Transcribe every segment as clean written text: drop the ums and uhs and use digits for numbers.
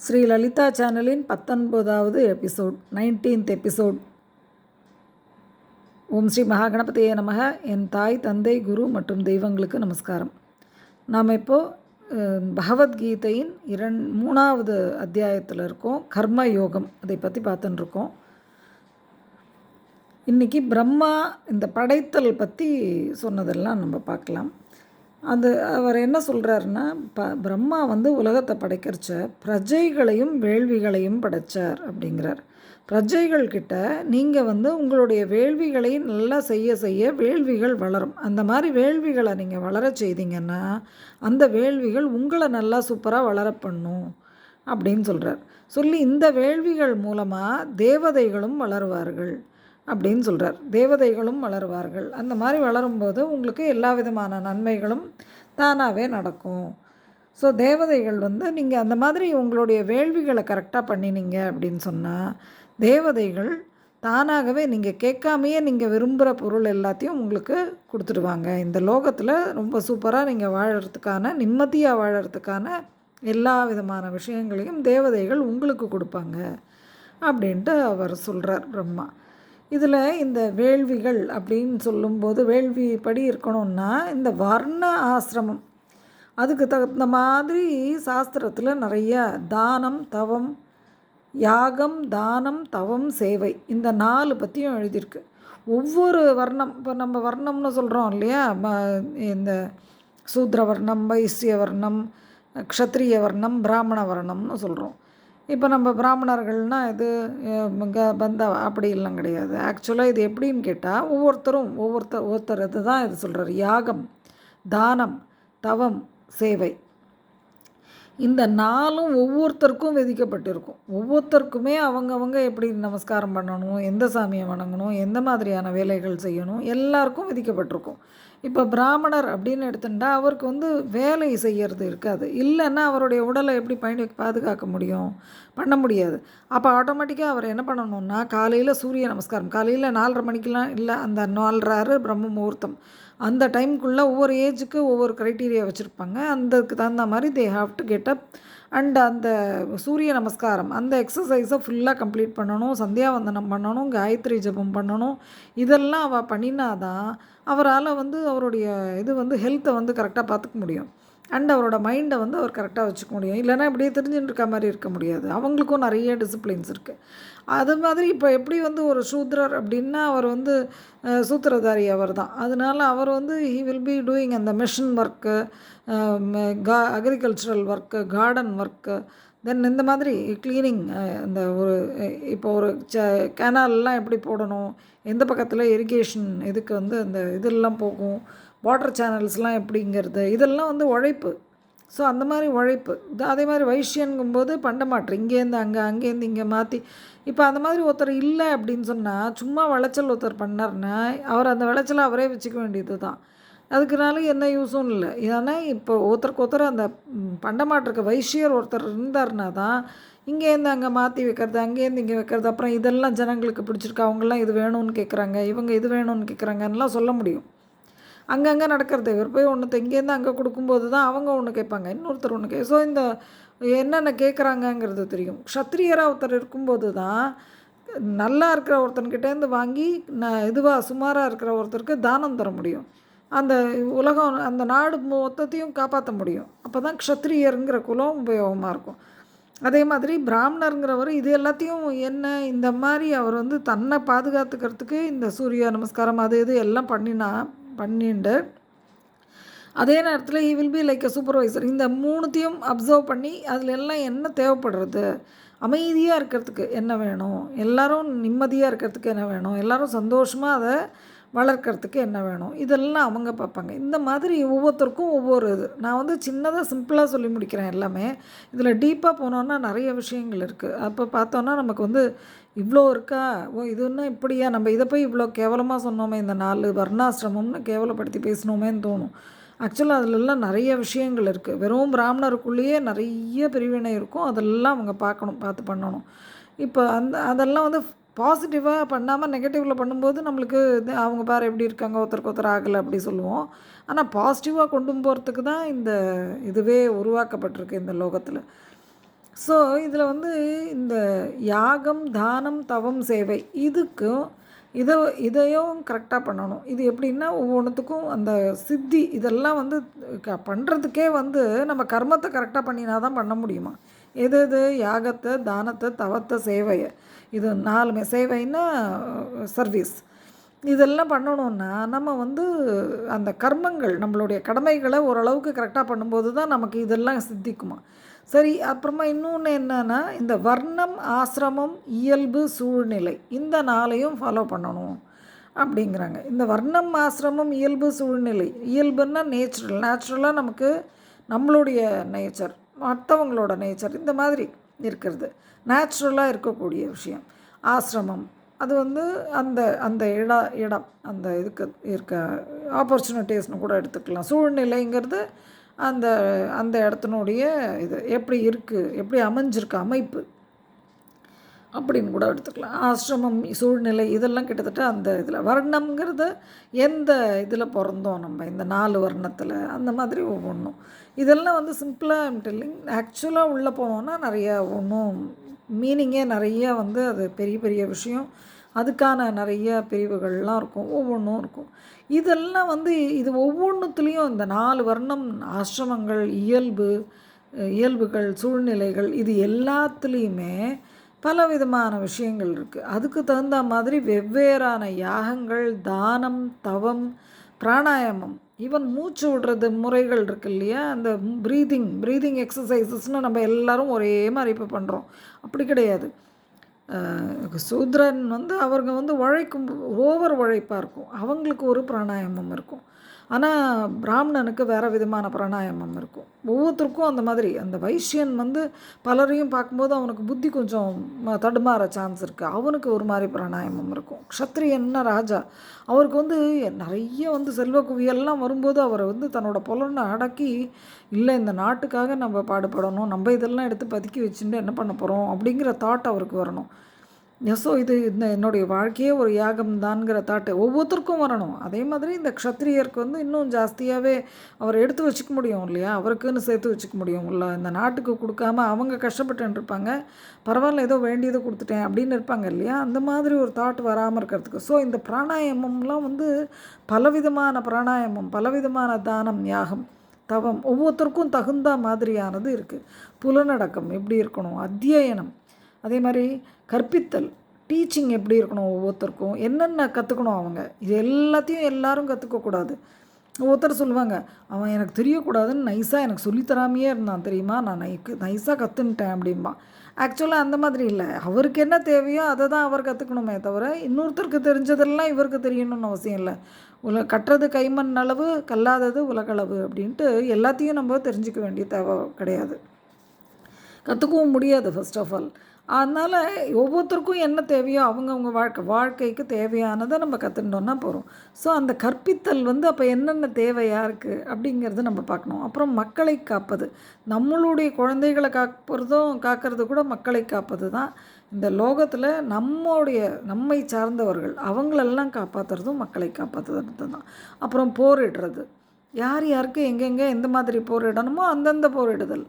ஸ்ரீ லலிதா சேனலின் 19வது episode 19th episode. ஓம் ஸ்ரீ மகாகணபதியே நமக. என் தாய் தந்தை குரு மற்றும் தெய்வங்களுக்கு நமஸ்காரம். நாம் இப்போது பகவத்கீதையின் 3வது அத்தியாயத்தில் இருக்கோம். கர்ம யோகம் அதை பற்றி பார்த்துன்னு இருக்கோம். இன்றைக்கி பிரம்மா இந்த படைத்தல் பற்றி சொன்னதெல்லாம் நம்ம பார்க்கலாம். அவர் என்ன சொல்கிறாருன்னா, பிரம்மா உலகத்தை படைக்கிறச்ச பிரஜைகளையும் வேள்விகளையும் படைத்தார் அப்படிங்கிறார். பிரஜைகள்கிட்ட நீங்கள் உங்களுடைய வேள்விகளை நல்லா செய்ய செய்ய வேள்விகள் வளரும். அந்த மாதிரி வேள்விகளை நீங்கள் வளர செய்தீங்கன்னா அந்த வேள்விகள் உங்களை நல்லா சூப்பராக வளர பண்ணும் அப்படின்னு சொல்கிறார். சொல்லி இந்த வேள்விகள் மூலமாக தேவதைகளும் வளருவார்கள் அப்படின்னு சொல்கிறார். தேவதைகளும் வளருவார்கள். அந்த மாதிரி வளரும்போது உங்களுக்கு எல்லா விதமான நன்மைகளும் தானாகவே நடக்கும். ஸோ தேவதைகள் நீங்கள் அந்த மாதிரி உங்களுடைய வேள்விகளை கரெக்டாக பண்ணினீங்க அப்படின்னு சொன்னால் தேவதைகள் தானாகவே நீங்கள் கேட்காமையே நீங்கள் விரும்புகிற பொருள் எல்லாத்தையும் உங்களுக்கு கொடுத்துடுவாங்க. இந்த லோகத்தில் ரொம்ப சூப்பராக நீங்கள் வாழறதுக்கான, நிம்மதியாக வாழறதுக்கான எல்லா விதமான விஷயங்களையும் தேவதைகள் உங்களுக்கு கொடுப்பாங்க அப்படின்ட்டு அவர் சொல்கிறார் பிரம்மா. இதில் இந்த வேள்விகள் அப்படின்னு சொல்லும்போது வேள்வி படி இருக்கணும்னா இந்த வர்ண ஆசிரமம் அதுக்கு தகுந்த மாதிரி சாஸ்திரத்தில் நிறைய தானம், தவம், யாகம், தானம், தவம், சேவை இந்த 4 பற்றியும் எழுதியிருக்கு. ஒவ்வொரு வர்ணம், இப்போ நம்ம வர்ணம்னு சொல்கிறோம் இல்லையா, இந்த சூத்ர வர்ணம், வைசிய வர்ணம், க்ஷத்ரிய வர்ணம், பிராமண வர்ணம்னு சொல்கிறோம். இப்போ நம்ம பிராமணர்கள்னால் இது பந்தா அப்படி எல்லாம் கிடையாது. ஆக்சுவலாக இது எப்படின்னு கேட்டால் ஒவ்வொருத்தர் இது தான் இது சொல்கிறார். யாகம், தானம், தவம், சேவை இந்த 4ம் ஒவ்வொருத்தருக்கும் விதிக்கப்பட்டிருக்கும். ஒவ்வொருத்தருக்குமே அவங்கவங்க எப்படி நமஸ்காரம் பண்ணணும், எந்த சாமியை வணங்கணும், எந்த மாதிரியான வேலைகள் செய்யணும் எல்லாருக்கும் விதிக்கப்பட்டிருக்கும். இப்போ பிராமணர் அப்படின்னு எடுத்துட்டா அவருக்கு வேலை செய்கிறது இருக்காது. இல்லைன்னா அவருடைய உடலை எப்படி பாதுகாக்க முடியும்? பண்ண முடியாது. அப்போ ஆட்டோமேட்டிக்காக அவர் என்ன பண்ணணும்னா காலையில் சூரிய நமஸ்காரம் காலையில் 4:30 மணிக்கெலாம் இல்லை, அந்த 4:30 பிரம்ம முகூர்த்தம் அந்த டைமுக்குள்ளே ஒவ்வொரு ஏஜுக்கு ஒவ்வொரு க்ரைட்டீரியா வச்சுருப்பாங்க. அதுக்கு தகுந்த மாதிரி they have to get up and அந்த சூரிய நமஸ்காரம் அந்த எக்ஸசைஸை ஃபுல்லாக கம்ப்ளீட் பண்ணணும். சந்தியாவந்தனம் பண்ணணும், காயத்ரி ஜபம் பண்ணணும். இதெல்லாம் அவள் பண்ணினாதான் அவரால் அவருடைய இது ஹெல்த்தை கரெக்டாக பார்த்துக்க முடியும். அண்ட் அவரோட மைண்டை அவர் கரெக்டாக வச்சுக்க முடியும். இல்லைனா இப்படியே தெரிஞ்சுட்டு இருக்க மாதிரி இருக்க முடியாது. அவங்களுக்கும் நிறைய டிசிப்ளின்ஸ் இருக்குது. அது மாதிரி இப்போ எப்படி ஒரு சூத்ரர் அப்படின்னா அவர் சூத்திரதாரி அவர் தான். அதனால் அவர் ஹி வில் பி டூயிங் அந்த machine work, agricultural work, garden work, then இந்த மாதிரி க்ளீனிங், இந்த ஒரு இப்போ ஒரு கேனால்லாம் எப்படி போடணும், எந்த பக்கத்தில் இரிகேஷன் இதுக்கு அந்த இதெல்லாம் போகும், வாட்டர் சேனல்ஸ்லாம் எப்படிங்கிறது இதெல்லாம் உழைப்பு. ஸோ அந்த மாதிரி உழைப்பு அதே மாதிரி வைஷ்யனுங்கும்போது பண்டமாற்று இங்கேருந்து அங்கே, அங்கேருந்து இங்கே மாற்றி. இப்போ அந்த மாதிரி ஒருத்தர் இல்லை அப்படின்னு சொன்னால் சும்மா விளைச்சல் ஒருத்தர் பண்ணார்னா அவர் அந்த விளைச்சலை அவரே வச்சுக்க வேண்டியது தான். அதுக்குனால எந்த யூஸும் இல்லை. ஏன்னா இப்போ ஒருத்தருக்கு அந்த பண்டமாற்றுக்கு வைஷ்யர் ஒருத்தர் இருந்தார்னா தான் இங்கேருந்து அங்கே மாற்றி வைக்கிறது, அங்கேருந்து இங்கே வைக்கிறது, அப்புறம் இதெல்லாம் ஜனங்களுக்கு பிடிச்சிருக்கு, அவங்களாம் இது வேணும்னு கேட்குறாங்க, இவங்க இது வேணும்னு கேட்குறாங்கன்னெலாம் சொல்ல முடியும். அங்கங்கே நடக்கிறது. இவர் போய் ஒன்று இங்கேருந்து அங்கே கொடுக்கும்போது தான் அவங்க ஒன்று கேட்பாங்க, இன்னொருத்தர் ஒன்று ஸோ இந்த என்னென்ன கேட்குறாங்கங்கிறது தெரியும். க்ஷத்ரியராக ஒருத்தர் இருக்கும்போது தான் நல்லா இருக்கிற ஒருத்தன்கிட்டேருந்து வாங்கி இதுவாக சுமாராக இருக்கிற ஒருத்தருக்கு தானம் தர முடியும். அந்த உலகம் அந்த நாடு மொத்தத்தையும் காப்பாற்ற முடியும். அப்போ தான் க்ஷத்ரியருங்கிற குலம் உபயோகமாக இருக்கும். அதே மாதிரி பிராமணருங்கிறவர் இது எல்லாத்தையும் இந்த மாதிரி அவர் தன்னை பாதுகாத்துக்கிறதுக்கு இந்த சூரிய நமஸ்காரம் அது இது எல்லாம் பண்ணிண்டு அதே நேரத்தில் he will be like a supervisor. இந்த 3த்தையும் அப்சர்வ் பண்ணி அதில் எல்லாம் என்ன தேவைப்படுறது, அமைதியாக இருக்கிறதுக்கு என்ன வேணும், எல்லோரும் நிம்மதியாக இருக்கிறதுக்கு என்ன வேணும், எல்லோரும் சந்தோஷமாக அதை வளர்க்குறதுக்கு என்ன வேணும், இதெல்லாம் அவங்க பார்ப்பாங்க. இந்த மாதிரி ஒவ்வொருத்தருக்கும் ஒவ்வொரு இது. நான் சின்னதாக சிம்பிளாக சொல்லி முடிக்கிறேன் எல்லாமே. இதில் டீப்பாக போனோன்னா நிறைய விஷயங்கள் இருக்குது. அப்போ பார்த்தோன்னா நமக்கு இவ்வளோ இருக்கா, இது இன்னும் இப்படியா, நம்ம இதை போய் இவ்வளோ கேவலமாக சொன்னோமே, இந்த 4 வர்ணாசிரமம்னு கேவலப்படுத்தி பேசணுமேன்னு தோணும். ஆக்சுவலாக அதிலெல்லாம் நிறைய விஷயங்கள் இருக்குது. வெறும் பிராமணருக்குள்ளேயே நிறைய பிரிவினை இருக்கும். அதெல்லாம் அவங்க பார்த்து பண்ணணும். இப்போ அதெல்லாம் பாசிட்டிவாக பண்ணாமல் நெகட்டிவில் பண்ணும்போது நம்மளுக்கு அவங்க பாரு எப்படி இருக்காங்க, ஒருத்தருக்கு ஒருத்தர் ஆகலை அப்படி சொல்லுவோம். ஆனால் பாசிட்டிவாக கொண்டு போகிறதுக்கு தான் இந்த இதுவே உருவாக்கப்பட்டிருக்கு இந்த லோகத்தில். ஸோ இதில் வந்து இந்த யாகம், தானம், தவம், சேவை இதுக்கும் இதையும் கரெக்டாக பண்ணணும். இது எப்படின்னா ஒவ்வொன்றுத்துக்கும் அந்த சித்தி இதெல்லாம் வந்து பண்ணுறதுக்கே வந்து நம்ம கர்மத்தை கரெக்டாக பண்ணினா தான் பண்ண முடியுமா? எது எது யாகத்தை, தானத்தை, தவத்தை, சேவையை, இது 4மே. சேவைன்னா சர்வீஸ். இதெல்லாம் பண்ணணுன்னா நம்ம வந்து அந்த கர்மங்கள் நம்மளுடைய கடமைகளை ஓரளவுக்கு கரெக்டாக பண்ணும்போது தான் நமக்கு இதெல்லாம் சித்திக்குமா. சரி, அப்புறமா இன்னொன்று என்னன்னா, இந்த வர்ணம், ஆசிரமம், இயல்பு, சூழ்நிலை இந்த 4யும் ஃபாலோ பண்ணணும் அப்படிங்கிறாங்க. இந்த வர்ணம், ஆசிரமம், இயல்பு, சூழ்நிலை. இயல்புன்னா நேச்சுரலாக நமக்கு நம்மளுடைய நேச்சர், மற்றவங்களோட நேச்சர் இந்த மாதிரி இருக்கிறது நேச்சுரலாக இருக்கக்கூடிய விஷயம். ஆசிரமம் அது வந்து அந்த அந்த இடம் அந்த இதுக்கு இருக்க ஆப்பர்ச்சுனிட்டிஸ்னு கூட எடுத்துக்கலாம். சூழ்நிலைங்கிறது அந்த அந்த இடத்தினுடைய இது எப்படி இருக்குது, எப்படி அமைஞ்சிருக்கு அமைப்பு அப்படின்னு கூட எடுத்துக்கலாம். ஆசிரமம், சூழ்நிலை இதெல்லாம் கிட்டத்தட்ட அந்த இதில். வர்ணம்ங்கிறது எந்த இதில் பிறந்தோம் நம்ம, இந்த 4 வர்ணத்தில் அந்த மாதிரி ஒவ்வொன்றும். இதெல்லாம் வந்து சிம்பிளாக ஐம் டெல்லிங். ஆக்சுவலாக உள்ளே போனோன்னா நிறைய ஒன்றும் மீனிங்கே நிறைய வந்து அது பெரிய பெரிய விஷயம். அதுக்கான நிறைய பிரிவுகள்லாம் இருக்கும், ஒவ்வொன்றும் இருக்கும். இதெல்லாம் வந்து இது ஒவ்வொன்றுத்துலேயும் இந்த 4 வர்ணம், ஆசிரமங்கள், இயல்புகள், சூழ்நிலைகள் இது எல்லாத்துலேயுமே பலவிதமான விஷயங்கள் இருக்குது. அதுக்கு தகுந்த மாதிரி வெவ்வேறான யாகங்கள், தானம், தவம், பிராணாயாமம், ஈவன் மூச்சு விடுறது முறைகள் இருக்குது இல்லையா, அந்த ப்ரீதிங் எக்ஸசைசஸ்னு நம்ம எல்லோரும் ஒரே மாதிரி இப்போ பண்ணுறோம். அப்படி கிடையாது. சூத்ரன் வந்து அவங்க வந்து ஓவர் உழைப்பாக இருக்கும், அவங்களுக்கு ஒரு பிராணாயாமம் இருக்கும். ஆனால் பிராமணனுக்கு வேறு விதமான பிராணாயாமம் இருக்கும். ஒவ்வொருத்தருக்கும் அந்த மாதிரி. அந்த வைஷ்யன் வந்து பலரையும் பார்க்கும்போது அவனுக்கு புத்தி கொஞ்சம் தடுமாற சான்ஸ் இருக்குது, அவனுக்கு ஒரு மாதிரி பிராணாயாமம் இருக்கும். க்ஷத்ரியன்னா ராஜா, அவருக்கு வந்து நிறைய வந்து செல்வ குவியெல்லாம் வரும்போது அவரை வந்து தன்னோட புலனை அடக்கி, இல்லை இந்த நாட்டுக்காக நம்ம பாடுபடணும், நம்ம இதெல்லாம் எடுத்து பதுக்கி வச்சுட்டு என்ன பண்ண போகிறோம் அப்படிங்கிற தாட் அவருக்கு வரணும். ஸோ இது இந்த என்னுடைய வாழ்க்கையே ஒரு யாகம் தான்ங்கிற தாட்டு ஒவ்வொருத்தருக்கும் வரணும். அதே மாதிரி இந்த க்ஷத்ரியருக்கு வந்து இன்னும் ஜாஸ்தியாகவே அவர் எடுத்து வச்சுக்க முடியும் இல்லையா, அவருக்குன்னு சேர்த்து வச்சுக்க முடியும் இல்லை. இந்த நாட்டுக்கு கொடுக்காம அவங்க கஷ்டப்பட்டு இருப்பாங்க, பரவாயில்ல ஏதோ வேண்டியதை கொடுத்துட்டேன் அப்படின்னு இருப்பாங்க இல்லையா, அந்த மாதிரி ஒரு தாட் வராமல் இருக்கிறதுக்கு. ஸோ இந்த பிராணாயாமம்லாம் வந்து பலவிதமான பிராணாயாமம், பலவிதமான தானம், யாகம், தவம் ஒவ்வொருத்தருக்கும் தகுந்த மாதிரியானது இருக்குது. புலனடக்கம் எப்படி இருக்கணும், அத்தியனம், அதே மாதிரி கற்பித்தல், டீச்சிங் எப்படி இருக்கணும், ஒவ்வொருத்தருக்கும் என்னென்ன கற்றுக்கணும் அவங்க, இது எல்லாத்தையும் எல்லாரும் கற்றுக்கக்கூடாது. ஒவ்வொருத்தர் சொல்லுவாங்க, அவன் எனக்கு தெரியக்கூடாதுன்னு நைஸாக எனக்கு சொல்லித்தராமையே இருந்தான் தெரியுமா, நான் நைஸாக கற்றுன்ட்டேன் அப்படிம்பா. ஆக்சுவலாக அந்த மாதிரி இல்லை, அவருக்கு என்ன தேவையோ அதை தான் அவர் கற்றுக்கணுமே தவிர இன்னொருத்தருக்கு தெரிஞ்சதெல்லாம் இவருக்கு தெரியணும்னு அவசியம் இல்லை. கட்டுறது கைமண் அளவு, கல்லாதது உலகளவு அப்படின்ட்டு எல்லாத்தையும் நம்ம தெரிஞ்சுக்க வேண்டிய தேவை கிடையாது, கற்றுக்கவும் முடியாது ஃபர்ஸ்ட் ஆஃப் ஆல். அதனால் ஒவ்வொருத்தருக்கும் என்ன தேவையோ அவங்கவுங்க வாழ்க்கைக்கு தேவையானதை நம்ம கற்றுட்டோன்னா போகிறோம். ஸோ அந்த கற்பித்தல் வந்து அப்போ என்னென்ன தேவையாக இருக்குது அப்படிங்கிறத நம்ம பார்க்கணும். அப்புறம் மக்களை காப்பது, நம்மளுடைய குழந்தைகளை காக்கிறது கூட மக்களை காப்பது தான். இந்த லோகத்தில் நம்மை சார்ந்தவர்கள் அவங்களெல்லாம் காப்பாற்றுறதும் மக்களை காப்பாற்றுறது தான். அப்புறம் போரிடுறது, யார் யாருக்கு எங்கெங்கே எந்த மாதிரி போரிடணுமோ அந்தந்த போரிடுதல்.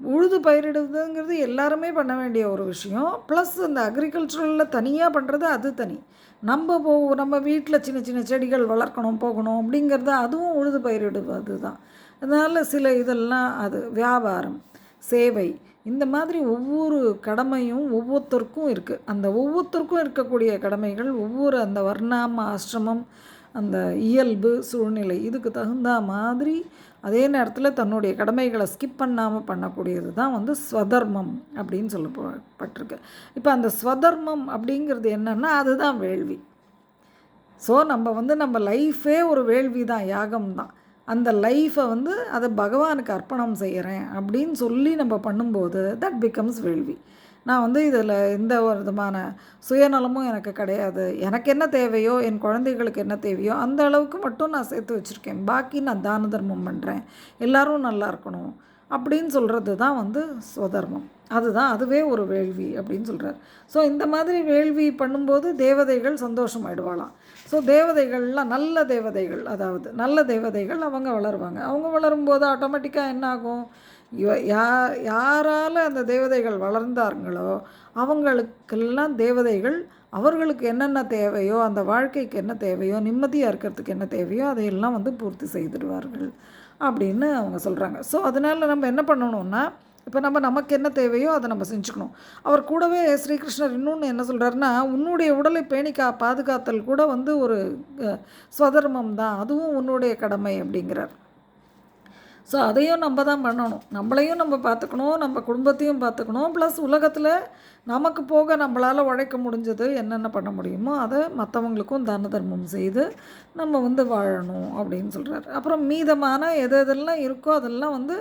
உழுது பயிரிடுவதுங்கிறது எல்லாருமே பண்ண வேண்டிய ஒரு விஷயம். ப்ளஸ் இந்த அக்ரிகல்ச்சரலில் தனியாக பண்ணுறது அது தனி. நம்ம வீட்டில் சின்ன சின்ன செடிகள் வளர்க்கணும் போகணும் அப்படிங்கிறது அதுவும் உழுது பயிரிடுவது தான். அதனால் சில இதெல்லாம் அது வியாபாரம், சேவை, இந்த மாதிரி ஒவ்வொரு கடமையும் ஒவ்வொருத்தருக்கும் இருக்குது. அந்த ஒவ்வொருத்தருக்கும் இருக்கக்கூடிய கடமைகள் ஒவ்வொரு அந்த வர்ணம், ஆசிரமம், அந்த இயல்பு, சூழ்நிலை இதுக்கு தகுந்த மாதிரி அதே நேரத்தில் தன்னுடைய கடமைகளை ஸ்கிப் பண்ணாமல் பண்ணக்கூடியது தான் வந்து ஸ்வதர்மம் அப்படின்னு சொல்லப்பட்டிருக்கு. இப்போ அந்த ஸ்வதர்மம் அப்படிங்கிறது என்னென்னா அதுதான் வேள்வி. ஸோ நம்ம லைஃபே ஒரு வேள்வி தான், யாகம் தான். அந்த லைஃப்பை வந்து அதை பகவானுக்கு அர்ப்பணம் செய்கிறேன் அப்படின்னு சொல்லி நம்ம பண்ணும்போது தட் பிகம்ஸ் வேள்வி. நான் வந்து இதில் எந்த ஒரு விதமான சுயநலமும் எனக்கு கிடையாது, எனக்கு என்ன தேவையோ என் குழந்தைகளுக்கு என்ன தேவையோ அந்த அளவுக்கு மட்டும் நான் சேர்த்து வச்சுருக்கேன், பாக்கி நான் தான தர்மம் பண்ணுறேன், எல்லோரும் நல்லா இருக்கணும் அப்படின்னு சொல்கிறது தான் வந்து ஸ்வதர்மம். அதுவே ஒரு வேள்வி அப்படின்னு சொல்கிறார். ஸோ இந்த மாதிரி வேள்வி பண்ணும்போது தேவதைகள் சந்தோஷமாயிடுவாளாம். ஸோ தேவதைகள்லாம் நல்ல தேவதைகள், அதாவது நல்ல தேவதைகள் அவங்க வளருவாங்க. அவங்க வளரும்போது ஆட்டோமேட்டிக்காக என்ன ஆகும், யாரால் அந்த தேவதைகள் வளர்ந்தார்களோ அவங்களுக்கெல்லாம் தேவதைகள் அவர்களுக்கு என்னென்ன தேவையோ, அந்த வாழ்க்கைக்கு என்ன தேவையோ, நிம்மதியாக இருக்கிறதுக்கு என்ன தேவையோ அதையெல்லாம் வந்து பூர்த்தி செய்திடுவார்கள் அப்படின்னு அவங்க சொல்கிறாங்க. ஸோ அதனால் நம்ம என்ன பண்ணணும்னா, இப்போ நமக்கு என்ன தேவையோ அதை நம்ம செஞ்சுக்கணும். அவர் கூடவே ஸ்ரீகிருஷ்ணர் இன்னொன்று என்ன சொல்கிறாருன்னா, உன்னுடைய உடலை பேணி பாதுகாத்தல் கூட வந்து ஒரு ஸ்வதர்மம் தான், அதுவும் உன்னுடைய கடமை அப்படிங்கிறார். ஸோ அதையும் நம்ம தான் பண்ணணும். நம்மளையும் நம்ம பார்த்துக்கணும், நம்ம குடும்பத்தையும் பார்த்துக்கணும். ப்ளஸ் உலகத்தில் நமக்கு போக நம்மளால் உழைக்க முடிஞ்சது என்னென்ன பண்ண முடியுமோ அதை மற்றவங்களுக்கும் தான தர்மம் செய்து நம்ம வந்து வாழணும் அப்படின்னு சொல்கிறார். அப்புறம் மீதமான எதெல்லாம் இருக்கோ அதெல்லாம் வந்து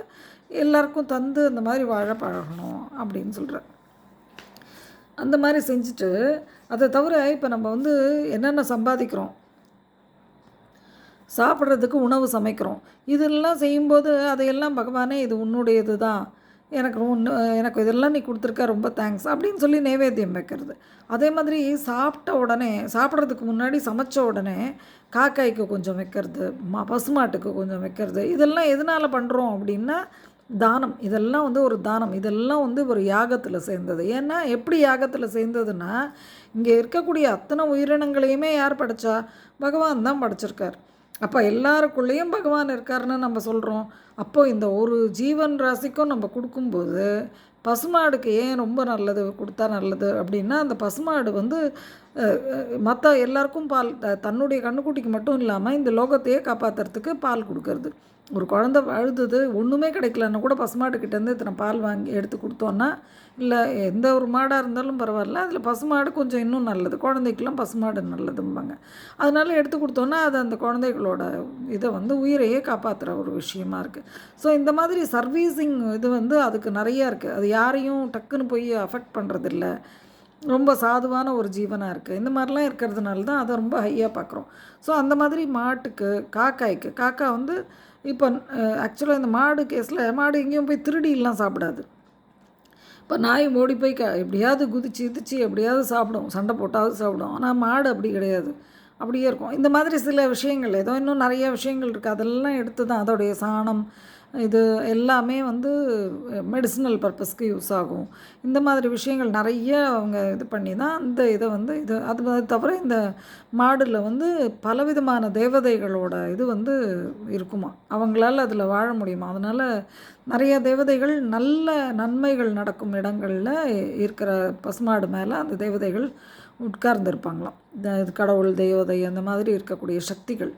எல்லாருக்கும் தந்து அந்த மாதிரி வாழ பழகணும் அப்படின்னு சொல்கிறார். அந்த மாதிரி செஞ்சுட்டு அதை தவிர இப்போ நம்ம வந்து என்னென்ன சம்பாதிக்கிறோம், சாப்பிட்றதுக்கு உணவு சமைக்கிறோம், இதெல்லாம் செய்யும்போது அதையெல்லாம் பகவானே இது உன்னுடையது தான், எனக்கு இதெல்லாம் நீ கொடுத்துருக்க, ரொம்ப தேங்க்ஸ் அப்படின்னு சொல்லி நைவேத்தியம் வைக்கிறது. அதே மாதிரி சாப்பிட்ட உடனே, சாப்பிட்றதுக்கு முன்னாடி சமைச்ச உடனே காக்காய்க்கு கொஞ்சம் வைக்கிறது, பசுமாட்டுக்கு கொஞ்சம் வைக்கிறது, இதெல்லாம் எதனால் பண்ணுறோம் அப்படின்னா தானம். இதெல்லாம் வந்து ஒரு தானம், இதெல்லாம் வந்து ஒரு யாகத்தில் சேர்ந்தது. ஏன்னா எப்படி யாகத்தில் சேர்ந்ததுன்னா, இங்கே இருக்கக்கூடிய அத்தனை உயிரினங்களையுமே யார் படைச்சா? பகவான் தான் படைச்சிருக்கார். அப்போ எல்லாருக்குள்ளேயும் பகவான் இருக்காருன்னு நம்ம சொல்கிறோம். அப்போது இந்த ஒரு ஜீவன் ராசிக்கும் நம்ம கொடுக்கும்போது பசுமாடுக்கு ஏன் ரொம்ப நல்லது கொடுத்தா நல்லது அப்படின்னா, அந்த பசுமாடு வந்து மற்ற எல்லாருக்கும் பால், தன்னுடைய கண்ணுக்குட்டிக்கு மட்டும் இல்லாமல் இந்த லோகத்தையே காப்பாற்றுறதுக்கு பால் கொடுக்கறது. ஒரு குழந்த அழுதுது, ஒன்றுமே கிடைக்கலன்னா கூட பசுமாட்டுக்கிட்டேருந்து இத்தனை பால் வாங்கி எடுத்து கொடுத்தோன்னா, இல்லை எந்த ஒரு மாடாக இருந்தாலும் பரவாயில்ல, அதில் பசுமாடு கொஞ்சம் இன்னும் நல்லது, குழந்தைக்கெலாம் பசுமாடு நல்லதும்பாங்க. அதனால எடுத்து கொடுத்தோன்னா அது அந்த குழந்தைகளோட இதை வந்து உயிரையே காப்பாற்றுற ஒரு விஷயமா இருக்குது. ஸோ இந்த மாதிரி சர்வீஸிங் இது வந்து அதுக்கு நிறையா இருக்குது. அது யாரையும் டக்குன்னு போய் அஃபெக்ட் பண்ணுறதில்ல, ரொம்ப சாதுவான ஒரு ஜீவனாக இருக்குது. இந்த மாதிரிலாம் இருக்கிறதுனால தான் அதை ரொம்ப ஹையாக பார்க்குறோம். ஸோ அந்த மாதிரி மாட்டுக்கு, காக்கா வந்து இப்போ ஆக்சுவலாக இந்த மாடு கேஸில் மாடு எங்கேயும் போய் திருடிலாம் சாப்பிடாது. இப்போ நாய் ஓடி போய் எப்படியாவது குதிச்சு இதிச்சு எப்படியாவது சாப்பிடும், சண்டை போட்டாவது சாப்பிடும். ஆனால் மாடு அப்படி கிடையாது, அப்படியே இருக்கும். இந்த மாதிரி சில விஷயங்கள், ஏதோ இன்னும் நிறைய விஷயங்கள் இருக்குது, அதெல்லாம் எடுத்து தான் அதோடைய சாணம் இது எல்லாமே வந்து மெடிசினல் பர்பஸ்க்கு யூஸ் ஆகும். இந்த மாதிரி விஷயங்கள் நிறைய அவங்க இது பண்ணி தான் அந்த இதை வந்து அது தவிர இந்த மாடில் வந்து பலவிதமான தேவதைகளோட இது வந்து இருக்குமா, அவங்களால அதில் வாழ முடியுமா. அதனால் நிறைய தேவதைகள், நல்ல நன்மைகள் நடக்கும் இடங்களில் இருக்கிற பசுமாடு மேலே அந்த தேவதைகள் உட்கார்ந்துருப்பாங்களாம். இது கடவுள், தேவதை அந்த மாதிரி இருக்கக்கூடிய சக்திகள்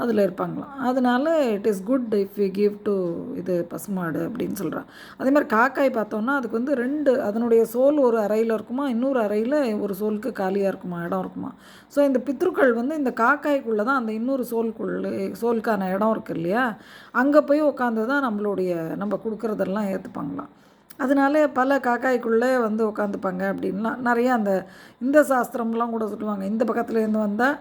அதில் இருப்பாங்களாம். அதனால் it is good if you give to இது பசுமாடு அப்படின்னு சொல்கிறான். அதே மாதிரி காக்காய் பார்த்தோன்னா அதுக்கு வந்து அதனுடைய சோல் ஒரு அறையில் இருக்குமா, இன்னொரு அறையில் ஒரு சோலுக்கு காலியாக இருக்குமா, இடம் இருக்குமா. ஸோ இந்த பித்ருக்கள் வந்து இந்த காக்காய்க்குள்ளே தான் அந்த இன்னொரு சோலுக்கான இடம் இருக்குது இல்லையா, அங்கே போய் உட்காந்து தான் நம்ம கொடுக்குறதெல்லாம் ஏற்றுப்பாங்களாம். அதனால பல காக்காய்க்குள்ளே வந்து உட்காந்துப்பாங்க அப்படின்லாம் நிறையா இந்த சாஸ்திரம்லாம் கூட சொல்லுவாங்க. இந்த பக்கத்துலேருந்து வந்தால்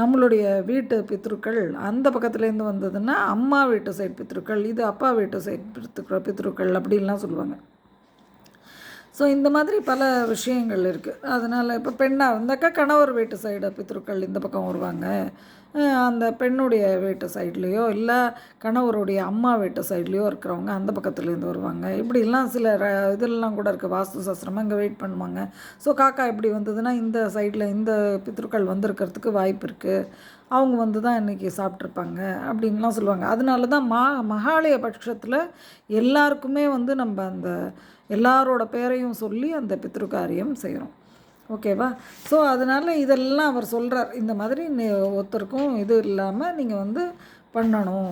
நம்மளுடைய வீட்டு பித்ருக்கள், அந்த பக்கத்துலேருந்து வந்ததுன்னா அம்மா வீட்டு சைடு பித்ருக்கள், இது அப்பா வீட்டு சைடு பித்ருக்கள் அப்படின்லாம் சொல்லுவாங்க. ஸோ இந்த மாதிரி பல விஷயங்கள் இருக்குது. அதனால் இப்போ பெண்ணாக இருந்தாக்கா கணவர் வீட்டு சைடு பித்ருக்கள் இந்த பக்கம் வருவாங்க, அந்த பெண்ணுடைய வீட்டு சைட்லேயோ இல்லை கணவருடைய அம்மா வீட்டு சைட்லேயோ இருக்கிறவங்க அந்த பக்கத்துலேருந்து வருவாங்க. இப்படிலாம் சில இதெல்லாம் கூட இருக்குது, வாஸ்து சாஸ்திரமாக இங்கே வெயிட் பண்ணுவாங்க. ஸோ காக்கா எப்படி வந்ததுன்னா இந்த சைடில் இந்த பித்ருக்கள் வந்திருக்கிறதுக்கு வாய்ப்பு இருக்குது, அவங்க வந்து தான் இன்றைக்கி சாப்பிட்ருப்பாங்க அப்படின்லாம் சொல்லுவாங்க. அதனால தான் மகாலய பட்சத்தில் எல்லாருக்குமே வந்து நம்ம அந்த எல்லாரோட பேரையும் சொல்லி அந்த பித்ருக்காரியம் செய்கிறோம். ஓகேவா. ஸோ அதனால் இதெல்லாம் அவர் சொல்கிறார். இந்த மாதிரி ஒருத்தருக்கும் இது இல்லாமல் நீங்கள் வந்து பண்ணணும்,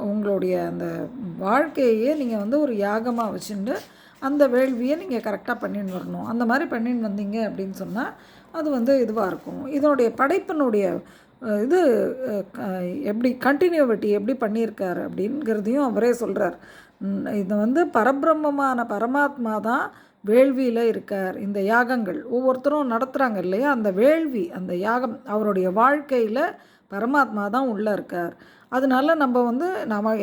உங்களுடைய அந்த வாழ்க்கையே நீங்கள் வந்து ஒரு யாகமாக வச்சுட்டு அந்த வேள்வியை நீங்கள் கரெக்டாக பண்ணின்னு வரணும். அந்த மாதிரி பண்ணின்னு வந்தீங்க அப்படின்னு சொன்னால் அது வந்து இதுவாக இருக்கும். இதனுடைய படைப்பினுடைய இது எப்படி கண்டினியூவிட்டி எப்படி பண்ணியிருக்காரு அப்படிங்கிறதையும் அவரே சொல்கிறார். இது வந்து பரபிரம்மமான பரமாத்மா தான் வேள்வியில் இருக்கார். இந்த யாகங்கள் ஒவ்வொருத்தரும் நடத்துகிறாங்க இல்லையா, அந்த வேள்வி, அந்த யாகம், அவருடைய வாழ்க்கையில் பரமாத்மா தான் உள்ளே இருக்கார். அதனால நம்ம வந்து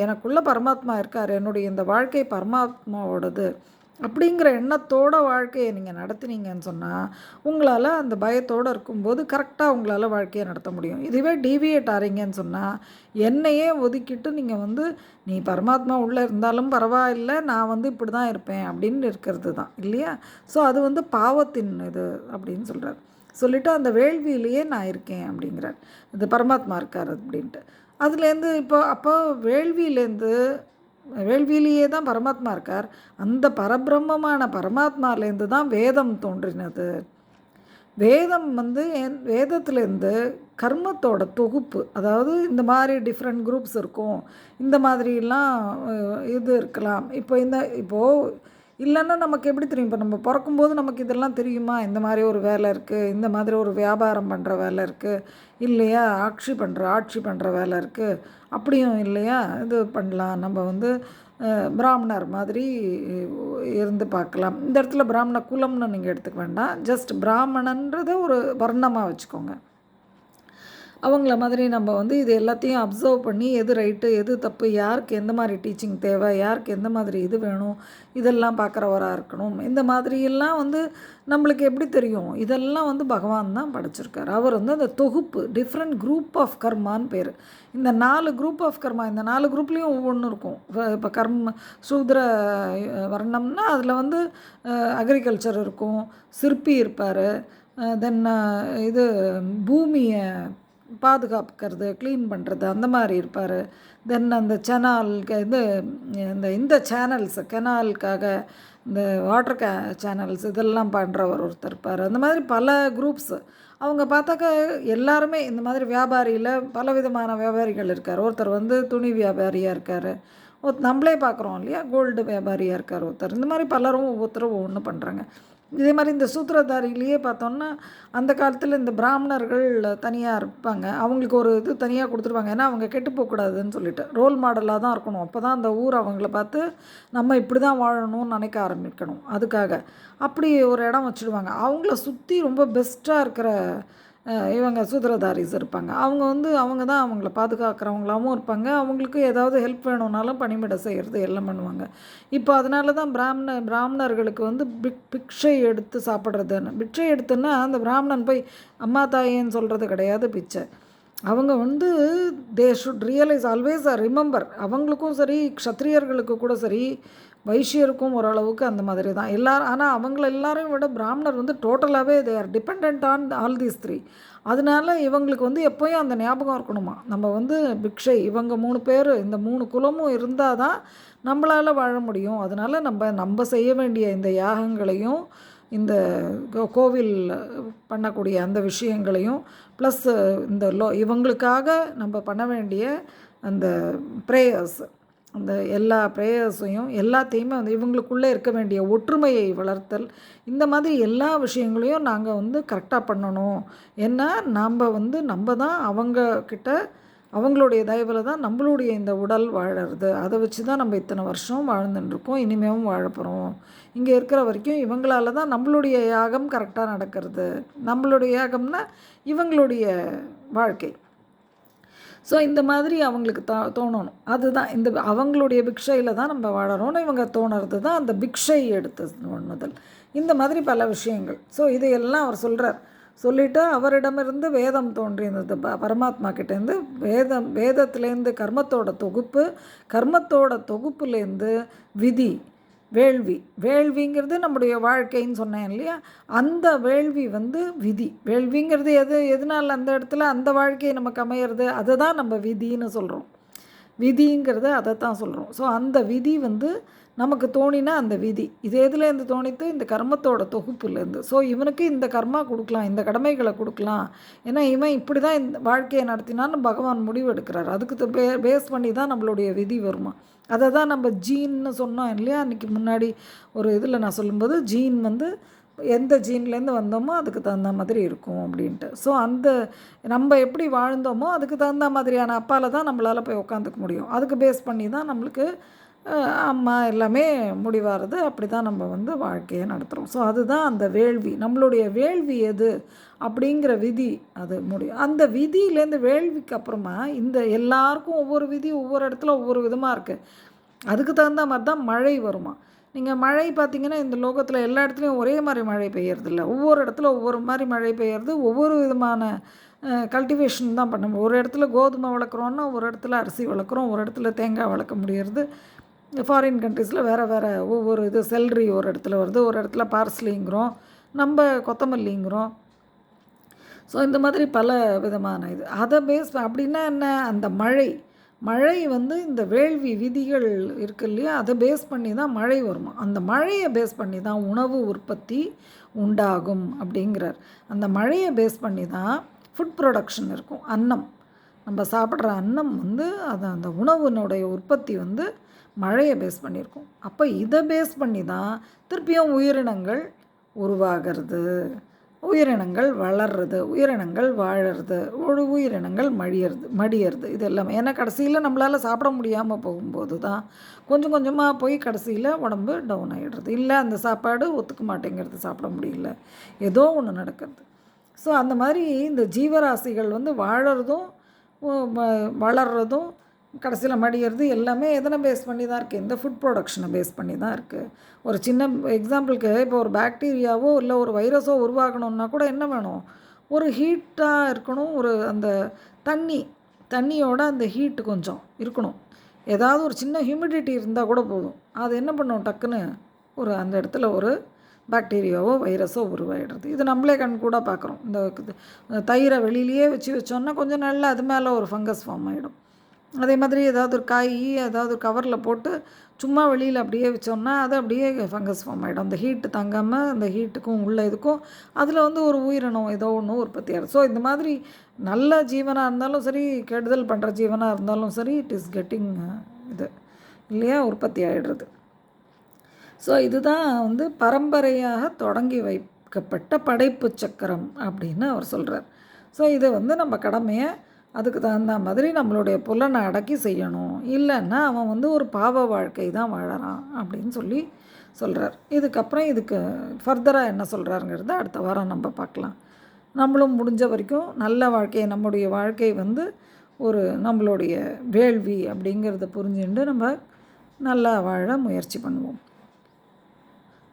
எனக்குள்ளே பரமாத்மா இருக்கார், என்னுடைய இந்த வாழ்க்கை பரமாத்மாவோடது அப்படிங்கிற எண்ணத்தோட வாழ்க்கையை நீங்கள் நடத்துனீங்கன்னு சொன்னால் உங்களால் அந்த பயத்தோடு இருக்கும்போது கரெக்டாக உங்களால் வாழ்க்கையை நடத்த முடியும். இதுவே டீவியேட் ஆறீங்கன்னு சொன்னால் என்னையே ஒதுக்கிட்டு நீங்கள் வந்து நீ பரமாத்மா உள்ளே இருந்தாலும் பரவாயில்லை, நான் வந்து இப்படி தான் இருப்பேன் அப்படின்னு இருக்கிறது தான் இல்லையா? ஸோ அது வந்து பாவத்தின் இது அப்படின்னு சொல்கிறார். சொல்லிவிட்டு அந்த வேள்வியிலேயே நான் இருக்கேன் அப்படிங்கிறார். இது பரமாத்மா இருக்கார் அப்படின்ட்டு. அதுலேருந்து இப்போ அப்போ வேள்வியிலேயே தான் பரமாத்மா இருக்கார். அந்த பரபிரம்மமான பரமாத்மாலேருந்து தான் வேதம் தோன்றினது. வேதம் வந்து வேதத்துலேருந்து கர்மத்தோட தொகுப்பு. அதாவது இந்த மாதிரி டிஃப்ரெண்ட் குரூப்ஸ் இருக்கும், இந்த மாதிரிலாம் இது இருக்கலாம். இப்போது இல்லைன்னா நமக்கு எப்படி தெரியும்? இப்போ நம்ம பிறக்கும்போது நமக்கு இதெல்லாம் தெரியுமா? இந்த மாதிரி ஒரு வேலை இருக்குது, இந்த மாதிரி ஒரு வியாபாரம் பண்ணுற வேலை இருக்குது இல்லையா? ஆட்சி பண்ணுற வேலை இருக்குது, அப்படியும் இல்லையா? இது பண்ணலாம், நம்ம வந்து பிராமணர் மாதிரி இருந்து பார்க்கலாம். இந்த இடத்துல பிராமண குலம்னு நீங்கள் எடுத்துக்க வேண்டாம், ஜஸ்ட் பிராமணன்றதை ஒரு வர்ணமாக வச்சுக்கோங்க. அவங்கள மாதிரி நம்ம வந்து இது எல்லாத்தையும் அப்சர்வ் பண்ணி எது ரைட்டு எது தப்பு, யாருக்கு எந்த மாதிரி டீச்சிங் தேவை, யாருக்கு எந்த மாதிரி இது வேணும், இதெல்லாம் பார்க்குறவராக இருக்கணும். இந்த மாதிரியெல்லாம் வந்து நம்மளுக்கு எப்படி தெரியும்? இதெல்லாம் வந்து பகவான் தான் படைச்சிருக்கார். அவர் வந்து அந்த தொகுப்பு டிஃப்ரெண்ட் குரூப் ஆஃப் கர்மான்னு பேர். இந்த 4 குரூப் ஆஃப் கர்மா, இந்த 4 குரூப்லேயும் ஒவ்வொன்று இருக்கும். இப்போ சூத்ர வர்ணம்னா அதில் வந்து அக்ரிகல்ச்சர் இருக்கும், சிற்பி இருப்பார், தென் இது பூமியை பாதுகாக்கிறது, க்ளீன் பண்ணுறது அந்த மாதிரி இருப்பார். தென் அந்த இந்த சேனல்ஸ் கெனாலுக்காக இந்த வாட்டர் சேனல்ஸ் இதெல்லாம் பண்ணுறவர் ஒருத்தர் இருப்பார். அந்த மாதிரி பல குரூப்ஸு. அவங்க பார்த்தாக்கா எல்லாருமே இந்த மாதிரி வியாபாரியில் பல விதமான வியாபாரிகள் இருக்கார். ஒருத்தர் வந்து துணி வியாபாரியாக இருக்கார், நம்மளே பார்க்குறோம் இல்லையா, கோல்டு வியாபாரியாக இருக்கார் ஒருத்தர். இந்த மாதிரி பலரும் ஒவ்வொருத்தரும் ஒவ்வொன்று பண்ணுறாங்க. இதே மாதிரி இந்த சூத்திரதாரிலேயே பார்த்தோன்னா அந்த காலத்தில் இந்த பிராமணர்கள் தனியாக இருப்பாங்க. அவங்களுக்கு ஒரு இது தனியாக கொடுத்துருவாங்க. ஏன்னா அவங்க கெட்டு போகக்கூடாதுன்னு சொல்லிட்டு ரோல் மாடலாக தான் இருக்கணும். அப்போ தான் அந்த ஊர் அவங்கள பார்த்து நம்ம இப்படி தான் வாழணும்னு நினைக்க ஆரம்பிக்கணும். அதுக்காக அப்படி ஒரு இடம் வச்சுடுவாங்க. அவங்கள சுற்றி ரொம்ப பெஸ்ட்டாக இருக்கிற இவங்க சூத்திரதாரிஸ் இருப்பாங்க. அவங்க தான் அவங்கள பாதுகாக்கிறவங்களாகவும் இருப்பாங்க. அவங்களுக்கு ஏதாவது ஹெல்ப் வேணும்னாலும் பணிவிடை செய்கிறது எல்லாம் பண்ணுவாங்க. இப்போ அதனால தான் பிராமணர்களுக்கு வந்து பிக்ஷை எடுத்து சாப்பிட்றதுன்னு. பிக்ஷை எடுத்துன்னா அந்த பிராமணன் போய் அம்மா தாயேன்னு சொல்கிறது கிடையாது பிச்சை. அவங்க வந்து they should realise always remember. அவங்களுக்கும் சரி, க்ஷத்ரியர்களுக்கு கூட சரி, வைஷ்யருக்கும் ஓரளவுக்கு அந்த மாதிரி தான் ஆனால் அவங்கள எல்லாரையும் விட பிராமணர் வந்து டோட்டலாகவே they are depend on all these 3. அதனால இவங்களுக்கு வந்து எப்போயும் அந்த ஞாபகம் இருக்கணுமா, நம்ம வந்து பிக்ஷை இவங்க 3 பேர், இந்த 3 குலமும் இருந்தால் தான் நம்மளால் வாழ முடியும். அதனால் நம்ம செய்ய வேண்டிய இந்த யாகங்களையும் இந்த கோவில் பண்ணக்கூடிய அந்த விஷயங்களையும் ப்ளஸ் இந்த இவங்களுக்காக நம்ம பண்ண வேண்டிய அந்த ப்ரேயர்ஸ், அந்த எல்லா ப்ரேயர்ஸையும் எல்லாத்தையுமே வந்து இவங்களுக்குள்ளே இருக்க வேண்டிய ஒற்றுமையை வளர்த்தல், இந்த மாதிரி எல்லா விஷயங்களையும் நாங்கள் வந்து கரெக்டாக பண்ணணும். ஏன்னா நம்ம தான் அவங்கக்கிட்ட அவங்களுடைய தயவில் தான் நம்மளுடைய இந்த உடல் வாழறது. அதை வச்சு தான் நம்ம இத்தனை வருஷம் வாழ்ந்துட்டுருக்கோம், இனிமேவும் வாழப்போகிறோம். இங்கே இருக்கிற வரைக்கும் இவங்களால தான் நம்மளுடைய யாகம் கரெக்டாக நடக்கிறது. நம்மளுடைய யாகம்னா இவங்களுடைய வாழ்க்கை. ஸோ இந்த மாதிரி அவங்களுக்கு தோணணும். அதுதான் இந்த அவங்களுடைய பிக்ஷையில் தான் நம்ம வாழறோம்னு இவங்க தோணுறது தான் அந்த பிக்ஷை எடுத்து ஒண்ணுதல். இந்த மாதிரி பல விஷயங்கள். ஸோ இதையெல்லாம் அவர் சொல்கிறார். சொல்லிவிட்டு அவரிடமிருந்து வேதம் தோன்றினது, பரமாத்மா கிட்டேருந்து வேதத்துலேருந்து கர்மத்தோட தொகுப்புலேருந்து விதி, வேள்விங்கிறது நம்முடைய வாழ்க்கைன்னு சொன்னேன் இல்லையா, அந்த வேள்வி வந்து விதி. வேள்விங்கிறது எதனால் அந்த இடத்துல அந்த வாழ்க்கையை நமக்கு அமையிறது, அதை தான் நம்ம விதின்னு சொல்கிறோம். விதிங்கிறது அதை தான் சொல்கிறோம். ஸோ அந்த விதி வந்து நமக்கு தோணினா அந்த விதி இது எதுலேருந்து தோணித்து, இந்த கர்மத்தோட தொகுப்புலேருந்து. ஸோ இவனுக்கு இந்த கர்மா கொடுக்கலாம், இந்த கடமைகளை கொடுக்கலாம், ஏன்னா இவன் இப்படி தான் இந்த வாழ்க்கையை நடத்தினான்னு பகவான் முடிவு எடுக்கிறார். அதுக்கு பேஸ் பண்ணி தான் நம்மளுடைய விதி வருமா. அதை தான் நம்ம ஜீன்னு சொன்னோம் இல்லையா அன்றைக்கி முன்னாடி ஒரு இதில் நான் சொல்லும்போது, ஜீன் வந்து எந்த ஜீன்லேருந்து வந்தோமோ அதுக்கு தகுந்த மாதிரி இருக்கும் அப்படின்ட்டு. ஸோ அந்த நம்ம எப்படி வாழ்ந்தோமோ அதுக்கு தகுந்த மாதிரியான அப்பால் தான் நம்மளால் போய் உட்காந்துக்க முடியும். அதுக்கு பேஸ் பண்ணி தான் நம்மளுக்கு அம்மா எல்லாமே முடிவாகிறது. அப்படி தான் நம்ம வந்து வாழ்க்கையை நடத்துகிறோம். ஸோ அதுதான் அந்த வேள்வி. நம்மளுடைய வேள்வி எது அப்படிங்கிற விதி அது முடியும். அந்த விதியிலேருந்து வேள்விக்கு அப்புறமா இந்த எல்லாருக்கும் ஒவ்வொரு விதி ஒவ்வொரு இடத்துல ஒவ்வொரு விதமாக இருக்குது. அதுக்கு தகுந்த மாதிரி தான் மழை வருமா. நீங்கள் மழை பார்த்தீங்கன்னா, இந்த லோகத்தில் எல்லா இடத்துலையும் ஒரே மாதிரி மழை பெய்யறதில்ல. ஒவ்வொரு இடத்துல ஒவ்வொரு மாதிரி மழை பெய்யறது, ஒவ்வொரு விதமான கல்டிவேஷன் தான் பண்ண முடியும். ஒரு இடத்துல கோதுமை வளர்க்குறோன்னா, ஒரு இடத்துல அரிசி வளர்க்குறோம், ஒரு இடத்துல தேங்காய் வளர்க்க முடியறது. ஃபாரின் கண்ட்ரீஸில் வேறு வேறு ஒவ்வொரு இது செல்ரி ஒரு இடத்துல வருது, ஒரு இடத்துல பார்ஸ்லிங்கிறோம், நம்ம கொத்தமல்லிங்கிறோம். ஸோ இந்த மாதிரி பல விதமான இது அதை அப்படின்னா என்ன, அந்த மழை வந்து இந்த வேள்வி விதிகள் இருக்குது இல்லையா, அதை பேஸ் பண்ணி தான் மழை வருமா. அந்த மழையை பேஸ் பண்ணி தான் உணவு உற்பத்தி உண்டாகும் அப்படிங்கிறார். அந்த மழையை பேஸ் பண்ணி தான் ஃபுட் ப்ரொடக்ஷன் இருக்கும். அன்னம், நம்ம சாப்பிட்ற அன்னம் வந்து அது அந்த உணவினுடைய உற்பத்தி வந்து மழையை பேஸ் பண்ணியிருக்கும். அப்போ இதை பேஸ் பண்ணி தான் திருப்பியும் உயிரினங்கள் உருவாகிறது, உயிரினங்கள் வளர்றது, உயிரினங்கள் வாழறது, உயிரினங்கள் மடியறது இது எல்லாமே. ஏன்னா கடைசியில் நம்மளால் சாப்பிட முடியாமல் போகும்போது தான் கொஞ்சம் கொஞ்சமாக போய் கடைசியில் உடம்பு டவுன் ஆகிடுறது. இல்லை அந்த சாப்பாடு ஒத்துக்க மாட்டேங்கிறது, சாப்பிட முடியல, ஏதோ ஒன்று நடக்கிறது. ஸோ அந்த மாதிரி இந்த ஜீவராசிகள் வந்து வாழறதும் வளர்றதும் கடைசியில் மடியறது எல்லாமே எதனை பேஸ் பண்ணி தான் இருக்குது, இந்த ஃபுட் ப்ரொடக்ஷனை பேஸ் பண்ணி தான் இருக்குது. ஒரு சின்ன எக்ஸாம்பிளுக்கு, இப்போ ஒரு பாக்டீரியாவோ இல்லை ஒரு வைரஸோ உருவாகணுன்னா கூட என்ன வேணும், ஒரு ஹீட்டாக இருக்கணும், ஒரு அந்த தண்ணியோட அந்த ஹீட்டு கொஞ்சம் இருக்கணும். ஏதாவது ஒரு சின்ன ஹியூமிடிட்டி இருந்தால் கூட போதும், அது என்ன பண்ணும், டக்குன்னு ஒரு அந்த இடத்துல ஒரு பாக்டீரியாவோ வைரஸோ உருவாகிடுறது. இது நம்மளே கண் கூட பார்க்குறோம். இந்த தயிரை வெளியிலேயே வச்சோன்னா கொஞ்சம் நல்லா அது மேலே ஒரு ஃபங்கஸ் ஃபார்ம் ஆகிடும். அதே மாதிரி ஏதாவது ஒரு காய் ஏதாவது ஒரு கவரில் போட்டு சும்மா வெளியில் அப்படியே வச்சோம்னா அது அப்படியே ஃபங்கஸ் ஃபார்ம் ஆகிடும். அந்த ஹீட்டு தாங்காமல் அந்த ஹீட்டுக்கும் உள்ள இதுக்கும் அதில் வந்து ஒரு உயிரினம் ஏதோ ஒன்று உற்பத்தி ஆகும். ஸோ இந்த மாதிரி நல்ல ஜீவனாக இருந்தாலும் சரி, கெடுதல் பண்ணுற ஜீவனாக இருந்தாலும் சரி, இட் இஸ் கெட்டிங் இது இல்லையா, உற்பத்தி ஆகிடுறது. ஸோ இதுதான் வந்து பரம்பரையாக தொடங்கி வைக்கப்பட்ட படைப்பு சக்கரம் அப்படின்னு அவர் சொல்கிறார். ஸோ இதை வந்து நம்ம கடமையை அதுக்கு தகுந்த மாதிரி நம்மளுடைய புலனை அடக்கி செய்யணும். இல்லைன்னா அவன் வந்து ஒரு பாவ வாழ்க்கை தான் வாழறான் அப்படின்னு சொல்கிறார். இதுக்கப்புறம் இதுக்கு ஃபர்தராக என்ன சொல்கிறாருங்கிறத அடுத்த வாரம் நம்ம பார்க்கலாம். நம்மளும் முடிஞ்ச வரைக்கும் நல்ல வாழ்க்கையை, நம்முடைய வாழ்க்கை வந்து ஒரு நம்மளுடைய வேள்வி அப்படிங்கிறத புரிஞ்சுட்டு நம்ம நல்லா வாழ முயற்சி பண்ணுவோம்.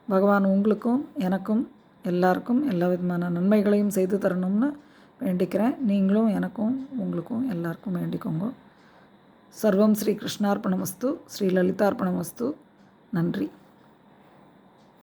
பகவான் உங்களுக்கும் எனக்கும் எல்லாருக்கும் எல்லா விதமான நன்மைகளையும் செய்து தரணும்னு வேண்டிக்கிறேன். நீங்களும் எனக்கும் உங்களுக்கும் எல்லாருக்கும் வேண்டிக்கோங்க. சர்வம் ஸ்ரீ கிருஷ்ணார்ப்பணமஸ்து, ஸ்ரீ லலிதார்ப்பணமஸ்து. நன்றி.